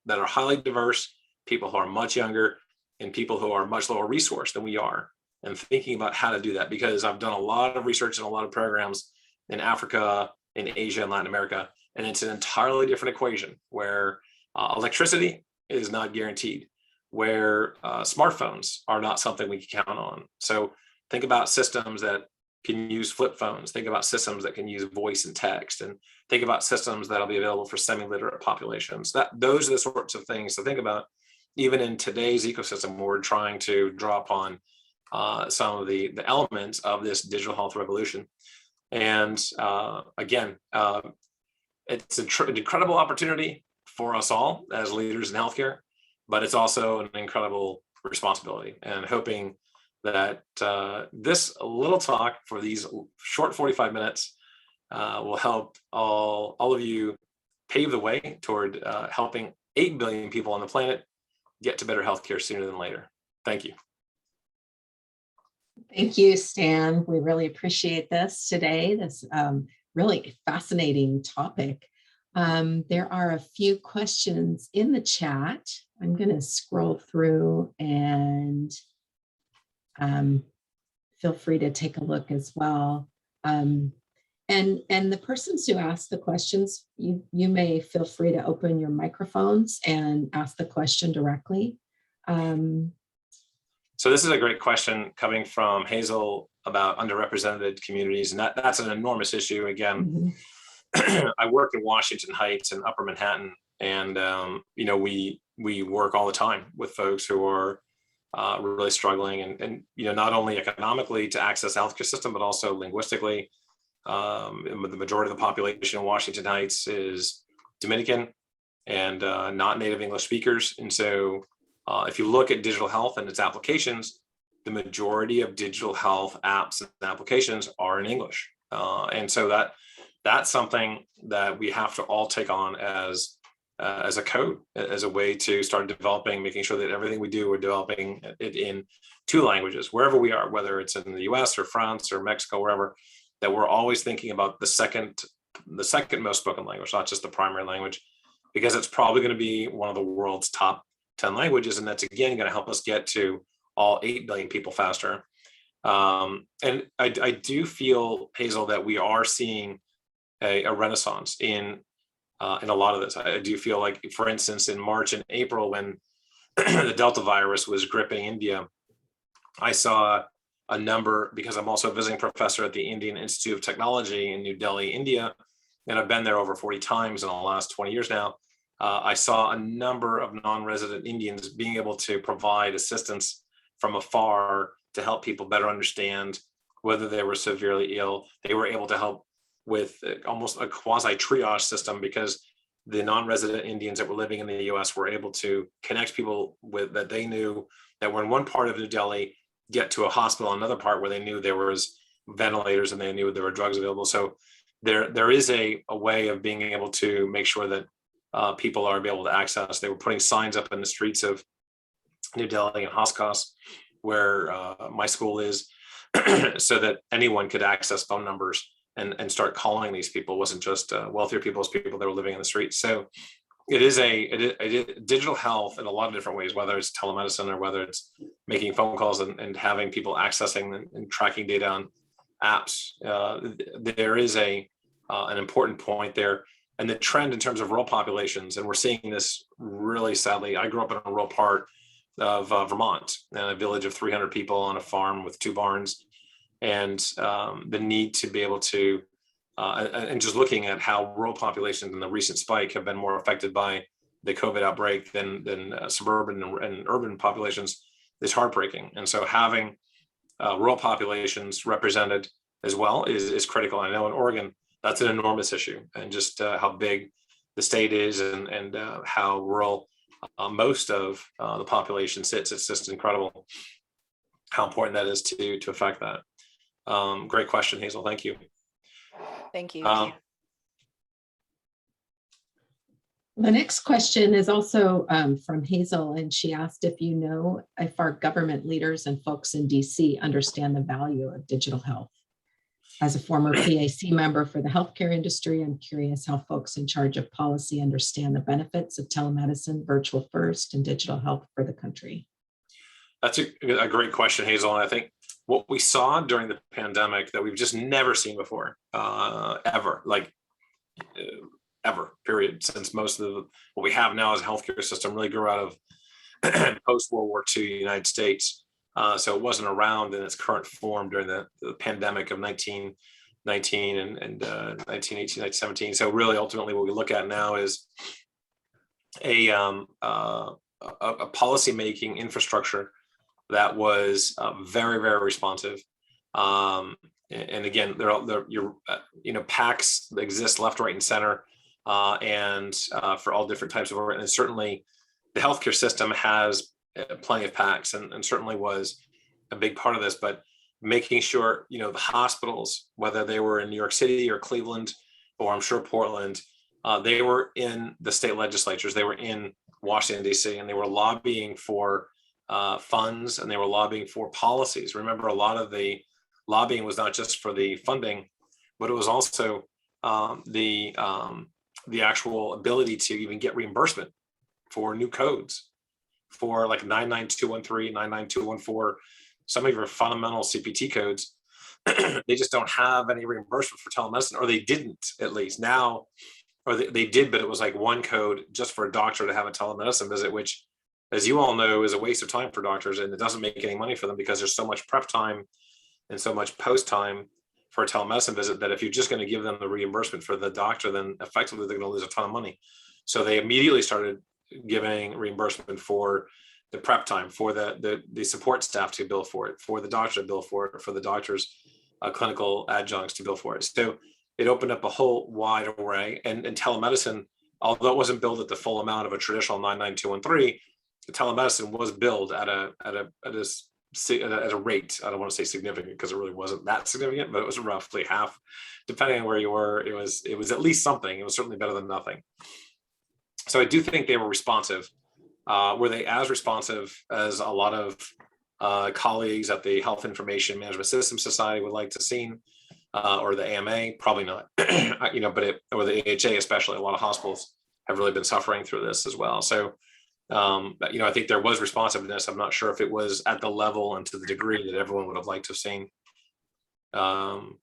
Speaker 2: that are highly diverse, people who are much younger, and people who are much lower resource than we are, and thinking about how to do that. Because I've done a lot of research and a lot of programs in Africa, in Asia, and Latin America, and it's an entirely different equation where electricity is not guaranteed, where smartphones are not something we can count on. So think about systems that can use flip phones, think about systems that can use voice and text, and think about systems that'll be available for semi-literate populations. Those are the sorts of things to think about, even in today's ecosystem, where we're trying to draw upon some of the elements of this digital health revolution. And again, it's an incredible opportunity for us all as leaders in healthcare, but it's also an incredible responsibility, and hoping that this little talk for these short 45 minutes will help all of you pave the way toward helping 8 billion people on the planet get to better healthcare sooner than later. Thank you.
Speaker 1: Thank you, Stan. We really appreciate this today, this really fascinating topic. There are a few questions in the chat. I'm going to scroll through, and feel free to take a look as well. And the persons who ask the questions, you may feel free to open your microphones and ask the question directly.
Speaker 2: So this is a great question coming from Hazel about underrepresented communities, and that's an enormous issue. Again, I work in Washington Heights and Upper Manhattan, and you know, we work all the time with folks who are really struggling, and you know, not only economically to access the healthcare system, but also linguistically. The majority of the population in Washington Heights is Dominican and not native English speakers, and so if you look at digital health and its applications, the majority of digital health apps and applications are in English. And so that that's something that we have to all take on as a code, as a way to start developing, making sure that everything we do, we're developing it in two languages, wherever we are, whether it's in the US or France or Mexico, wherever, that we're always thinking about the second most spoken language, not just the primary language, because it's probably going to be one of the world's top 10 languages. And that's, again, going to help us get to all 8 billion people faster. And I do feel, Hazel, that we are seeing a renaissance in a lot of this. I do feel like, for instance, in March and April, when the Delta virus was gripping India, I saw a number, because I'm also a visiting professor at the Indian Institute of Technology in New Delhi, India, and I've been there over 40 times in the last 20 years now. I saw a number of non-resident Indians being able to provide assistance from afar to help people better understand whether they were severely ill. They were able to help with almost a quasi triage system, because the non-resident Indians that were living in the US were able to connect people with that they knew that were in one part of New Delhi, get to a hospital in another part where they knew there was ventilators and they knew there were drugs available. So there is a way of being able to make sure that people are able to access. They were putting signs up in the streets of New Delhi and Haskos, where my school is, so that anyone could access phone numbers and start calling these people. It wasn't just wealthier people, as people that were living in the streets. So it is digital health in a lot of different ways, whether it's telemedicine or whether it's making phone calls and having people accessing and tracking data on apps. There is an important point there. And the trend in terms of rural populations, and we're seeing this really sadly. I grew up in a rural part of Vermont, in a village of 300 people on a farm with 2 barns, and the need to be able to, and just looking at how rural populations in the recent spike have been more affected by the COVID outbreak than suburban and urban populations is heartbreaking. And so having rural populations represented as well is critical. I know in Oregon, that's an enormous issue, and just how big the state is and how rural most of the population sits. It's just incredible how important that is to affect that. Great question, Hazel. Thank you.
Speaker 3: Thank you.
Speaker 1: The next question is also from Hazel, and she asked if our government leaders and folks in DC understand the value of digital health. As a former PAC member for the healthcare industry, I'm curious how folks in charge of policy understand the benefits of telemedicine, virtual first, and digital health for the country.
Speaker 2: That's a great question, Hazel. And I think what we saw during the pandemic that we've just never seen before, ever, period, since most of what we have now as a healthcare system really grew out of post-World War II United States. So it wasn't around in its current form during the pandemic of 1919 and 1918, 1917. So really, ultimately, what we look at now is a policy-making infrastructure that was very, very responsive. And again, PACs exist left, right, and center, and for all different types of work. And certainly, the healthcare system has plenty of PACs, and certainly was a big part of this. But making sure, the hospitals, whether they were in New York City or Cleveland, or I'm sure Portland, they were in the state legislatures, they were in Washington, D.C., and they were lobbying for funds, and they were lobbying for policies. Remember, a lot of the lobbying was not just for the funding, but it was also the actual ability to even get reimbursement for new codes, for like 99213, 99214, some of your fundamental CPT codes. They just don't have any reimbursement for telemedicine, or they didn't, at least now, or they did, but it was like one code just for a doctor to have a telemedicine visit, which, as you all know, is a waste of time for doctors, and it doesn't make any money for them, because there's so much prep time and so much post time for a telemedicine visit that if you're just going to give them the reimbursement for the doctor, then effectively they're going to lose a ton of money. So they immediately started giving reimbursement for the prep time, for the support staff to bill for it, for the doctor to bill for it, for the doctor's clinical adjuncts to bill for it. So it opened up a whole wide array, and telemedicine, although it wasn't billed at the full amount of a traditional 99213, the telemedicine was billed at a at a rate. I don't want to say significant because it really wasn't that significant, but it was roughly half, depending on where you were. It was at least something. It was certainly better than nothing. So I do think they were responsive. Were they as responsive as a lot of colleagues at the Health Information Management Systems Society would like to see, or the AMA? Probably not. Or the AHA, especially. A lot of hospitals have really been suffering through this as well. So, I think there was responsiveness. I'm not sure if it was at the level and to the degree that everyone would have liked to have seen.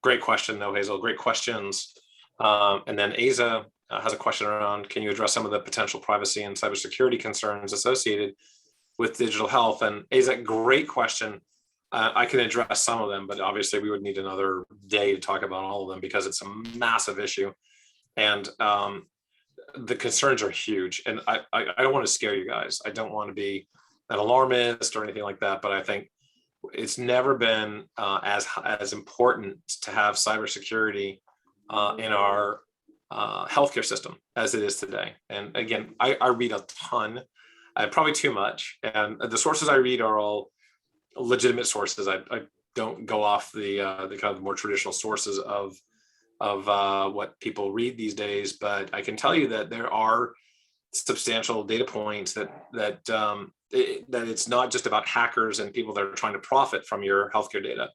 Speaker 2: Great question, though, Hazel. Great questions. And then Aza has a question around, can you address some of the potential privacy and cybersecurity concerns associated with digital health? And Aza, great question. I can address some of them, but obviously we would need another day to talk about all of them because it's a massive issue. And the concerns are huge. And I don't want to scare you guys. I don't want to be an alarmist or anything like that, but I think it's never been as important to have cybersecurity in our healthcare system as it is today. And again, I read a ton, probably too much. And the sources I read are all legitimate sources. I don't go off the kind of more traditional sources of what people read these days, but I can tell you that there are substantial data points that it's not just about hackers and people that are trying to profit from your healthcare data,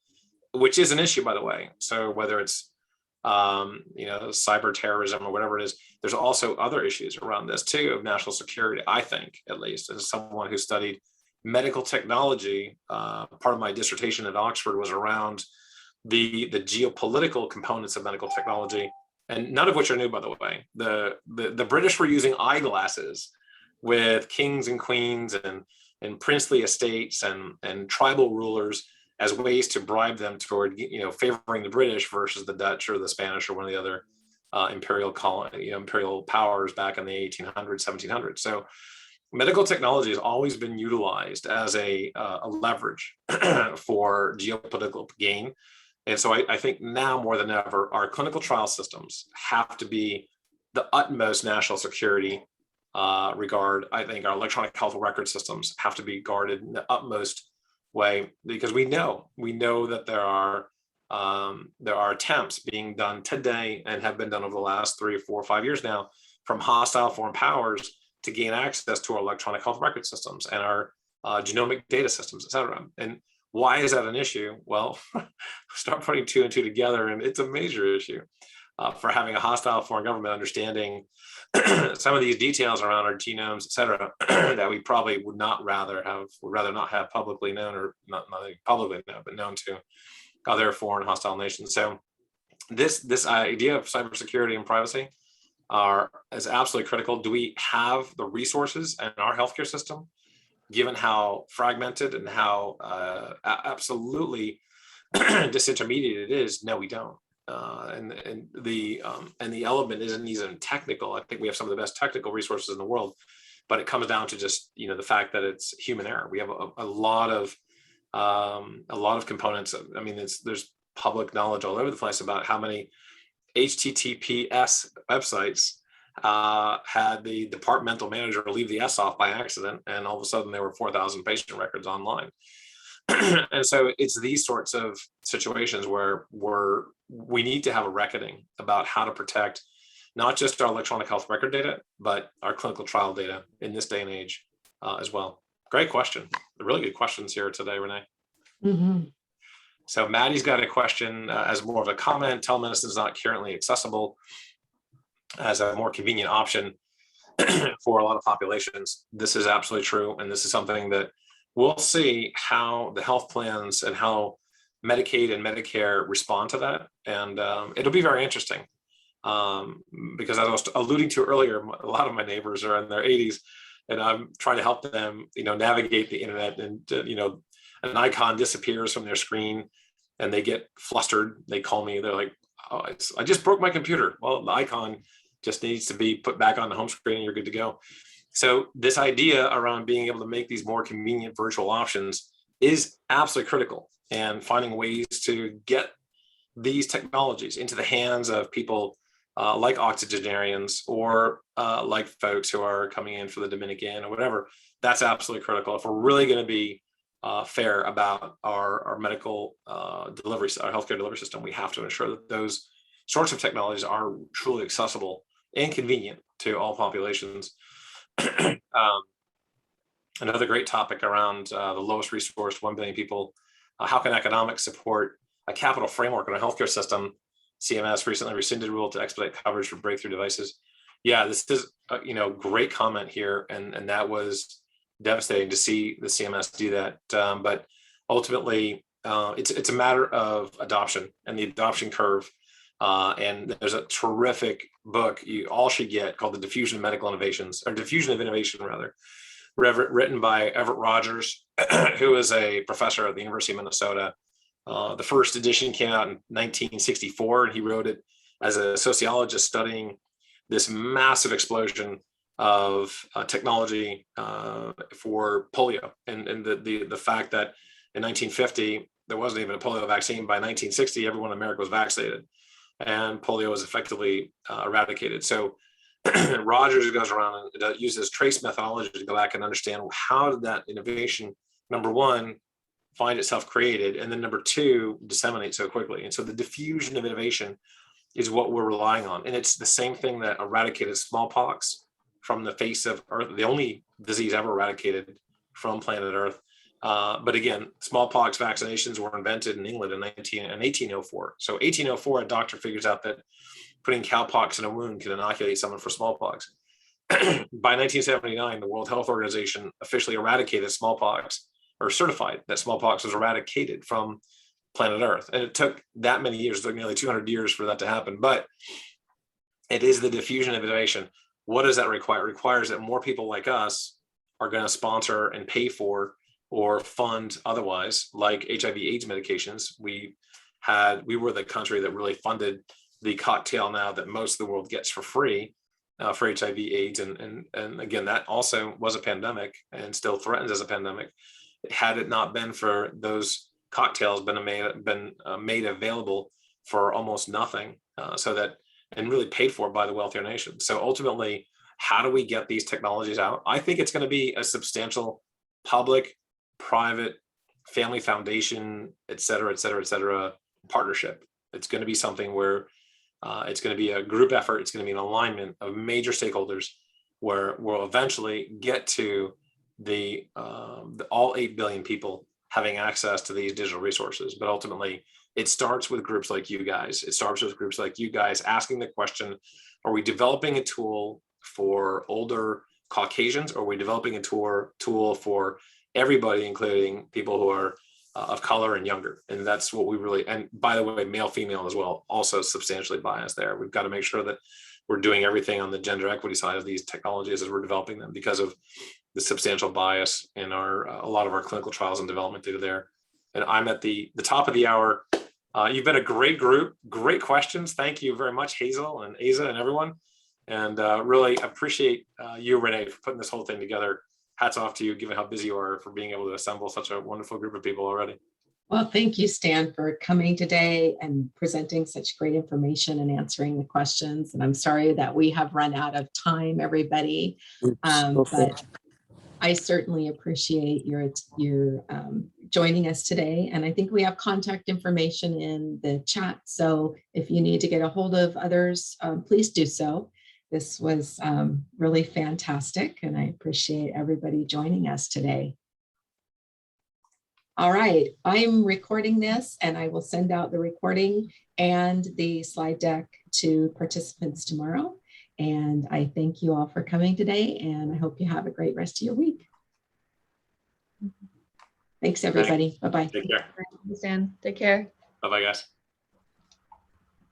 Speaker 2: which is an issue, by the way. So whether it's cyber terrorism or whatever it is, there's also other issues around this too of national security. I think, at least, as someone who studied medical technology, part of my dissertation at Oxford was around the geopolitical components of medical technology, and none of which are new, by the way. The British were using eyeglasses with kings and queens and princely estates and tribal rulers as ways to bribe them toward favoring the British versus the Dutch or the Spanish or one of the other imperial powers back in the 1800s, 1700s. So medical technology has always been utilized as a leverage for geopolitical gain. And so I think now more than ever, our clinical trial systems have to be the utmost national security regard. I think our electronic health record systems have to be guarded in the utmost way, because we know that there are attempts being done today and have been done over the last 3 or 4 or 5 years now from hostile foreign powers to gain access to our electronic health record systems and our genomic data systems, et cetera. And why is that an issue? Well, start putting 2 and 2 together, and it's a major issue for having a hostile foreign government understanding some of these details around our genomes, et cetera, that we probably would rather not have publicly known, or not publicly known, but known to other foreign hostile nations. So this idea of cybersecurity and privacy is absolutely critical. Do we have the resources in our healthcare system, given how fragmented and how absolutely disintermediated it is? No, we don't. And the element isn't even technical. I think we have some of the best technical resources in the world, but it comes down to just the fact that it's human error. We have a lot of components. I mean, there's public knowledge all over the place about how many HTTPS websites had the departmental manager leave the S off by accident, and all of a sudden there were 4,000 patient records online. And so it's these sorts of situations where we need to have a reckoning about how to protect not just our electronic health record data, but our clinical trial data in this day and age as well. Great question. Really good questions here today, Renee.
Speaker 1: Mm-hmm.
Speaker 2: So Maddie's got a question as more of a comment. Telemedicine is not currently accessible as a more convenient option for a lot of populations. This is absolutely true. And this is something that we'll see how the health plans and how Medicaid and Medicare respond to that. And it'll be very interesting because, as I was alluding to earlier, a lot of my neighbors are in their 80s, and I'm trying to help them, navigate the internet, and an icon disappears from their screen and they get flustered. They call me, they're like, "Oh, I just broke my computer." Well, the icon just needs to be put back on the home screen and you're good to go. So this idea around being able to make these more convenient virtual options is absolutely critical, and finding ways to get these technologies into the hands of people like octogenarians or like folks who are coming in for the Dominican or whatever, that's absolutely critical. If we're really going to be fair about our medical delivery, our healthcare delivery system. We have to ensure that those sorts of technologies are truly accessible and convenient to all populations. Another great topic around the lowest resource, 1 billion people. How can economics support a capital framework in a healthcare system? CMS recently rescinded rule to expedite coverage for breakthrough devices. Yeah, this is a great comment here, and that was devastating to see the CMS do that. But ultimately, it's a matter of adoption and the adoption curve. And there's a terrific book you all should get called The Diffusion of Medical Innovations, or Diffusion of Innovation, rather, written by Everett Rogers, who is a professor at the University of Minnesota. The first edition came out in 1964, and he wrote it as a sociologist studying this massive explosion of technology for polio, and the fact that in 1950 there wasn't even a polio vaccine. By 1960, everyone in America was vaccinated, and polio was effectively eradicated. So Rogers goes around and uses trace methodology to go back and understand how did that innovation, number one, find itself created, and then number two, disseminate so quickly. And so the diffusion of innovation is what we're relying on. And it's the same thing that eradicated smallpox from the face of Earth, the only disease ever eradicated from planet Earth. But again, smallpox vaccinations were invented in England in 1804. So 1804, a doctor figures out that putting cowpox in a wound can inoculate someone for smallpox. By 1979, the World Health Organization officially eradicated smallpox, or certified that smallpox was eradicated from planet Earth. And it took that many years, it took nearly 200 years for that to happen. But it is the diffusion of innovation. What does that require? It requires that more people like us are going to sponsor and pay for or fund otherwise, like HIV/AIDS medications. We were the country that really funded the cocktail now that most of the world gets for free for HIV/AIDS. And again, that also was a pandemic and still threatens as a pandemic. Had it not been for those cocktails been made available for almost nothing, and really paid for by the wealthier nations. So ultimately, how do we get these technologies out? I think it's going to be a substantial public, private, family foundation, et cetera, partnership. It's going to be something where it's going to be a group effort. It's going to be an alignment of major stakeholders where we'll eventually get to the all 8 billion people having access to these digital resources. But ultimately, it starts with groups like you guys. It starts with groups like you guys asking the question, are we developing a tool for older Caucasians, or are we developing a tool for everybody, including people who are of color and younger? And that's what we really, and by the way, male, female as well, also substantially biased there. We've got to make sure that we're doing everything on the gender equity side of these technologies as we're developing them, because of the substantial bias in a lot of our clinical trials and development data there. And I'm at the top of the hour. You've been a great group, great questions. Thank you very much, Hazel and Aza and everyone. And really appreciate you, Renee, for putting this whole thing together. Hats off to you, given how busy you are, for being able to assemble such a wonderful group of people already.
Speaker 1: Well, thank you, Stan, for coming today and presenting such great information and answering the questions. And I'm sorry that we have run out of time, everybody. But I certainly appreciate your joining us today. And I think we have contact information in the chat. So if you need to get a hold of others, please do so. This was really fantastic, and I appreciate everybody joining us today. All right, I'm recording this, and I will send out the recording and the slide deck to participants tomorrow. And I thank you all for coming today, and I hope you have a great rest of your week. Thanks, everybody. Bye-bye.
Speaker 2: Take care.
Speaker 3: Stan, take care.
Speaker 2: Bye-bye, guys.